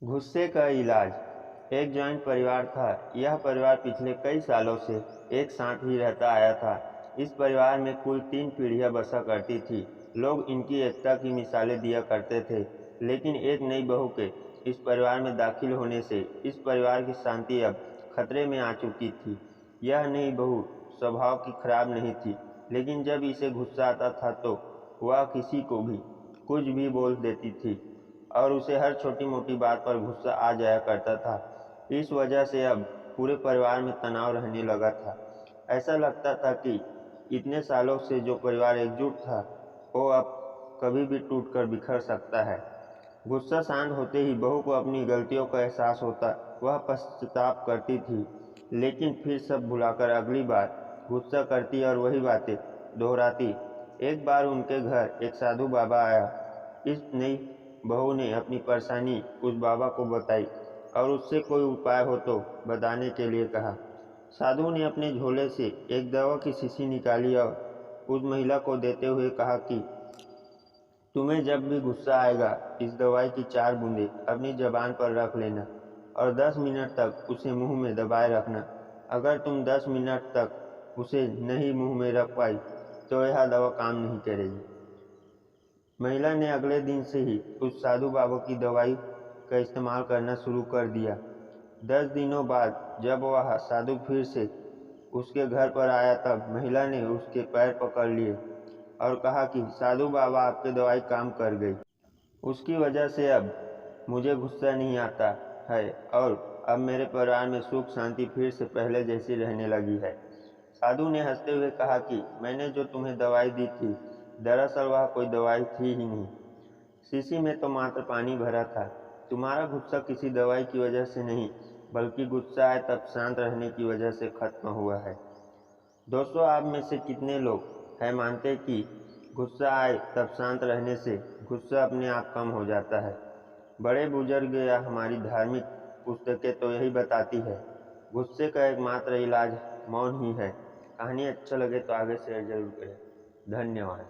गुस्से का इलाज। एक जॉइंट परिवार था। यह परिवार पिछले कई सालों से एक साथ ही रहता आया था। इस परिवार में कुल 3 पीढ़ियां बसा करती थी। लोग इनकी एकता की मिसालें दिया करते थे, लेकिन एक नई बहू के इस परिवार में दाखिल होने से इस परिवार की शांति अब खतरे में आ चुकी थी। यह नई बहू स्वभाव की खराब नहीं थी, लेकिन जब इसे गुस्सा आता था तो वह किसी को भी कुछ भी बोल देती थी और उसे हर छोटी-मोटी बात पर गुस्सा आ जाया करता था। इस वजह से अब पूरे परिवार में तनाव रहने लगा था। ऐसा लगता था कि इतने सालों से जो परिवार एकजुट था, वो अब कभी भी टूटकर बिखर सकता है। गुस्सा शांत होते ही बहू को अपनी गलतियों का एहसास होता। वह पश्चाताप करती थी, लेकिन फिर सब भुलाकर अगली बार गुस्सा करती और वही बातें दोहराती। एक बार उनके घर एक साधु बाबा आया। इस नई बहू ने अपनी परेशानी उस बाबा को बताई और उससे कोई उपाय हो तो बताने के लिए कहा। साधु ने अपने झोले से एक दवा की शीशी निकाली और उस महिला को देते हुए कहा कि तुम्हें जब भी गुस्सा आएगा, इस दवाई की 4 बूंदें अपनी जबान पर रख लेना और 10 मिनट तक उसे मुंह में दबाए रखना। अगर तुम 10 मिनट तक उसे नहीं मुंह में रख पाई तो यह दवा काम नहीं करेगी। महिला ने अगले दिन से ही उस साधु बाबा की दवाई का इस्तेमाल करना शुरू कर दिया। 10 दिनों बाद जब वह साधु फिर से उसके घर पर आया तब महिला ने उसके पैर पकड़ लिए और कहा कि साधु बाबा आपकी दवाई काम कर गई। उसकी वजह से अब मुझे गुस्सा नहीं आता है और अब मेरे परिवार में सुख शांति फिर से पहले जैसी रहने लगी है। साधु ने हंसते हुए कहा कि मैंने जो तुम्हें दवाई दी थी, दरअसल वह कोई दवाई थी ही नहीं। शीशी में तो मात्र पानी भरा था। तुम्हारा गुस्सा किसी दवाई की वजह से नहीं, बल्कि गुस्सा आए तब शांत रहने की वजह से खत्म हुआ है। दोस्तों, आप में से कितने लोग हैं मानते कि गुस्सा आए तब शांत रहने से गुस्सा अपने आप कम हो जाता है? बड़े बुजुर्ग या हमारी धार्मिक पुस्तकें तो यही बताती है। गुस्से का एकमात्र इलाज मौन ही है। कहानी अच्छा लगे तो आगे शेयर जरूर करें। धन्यवाद।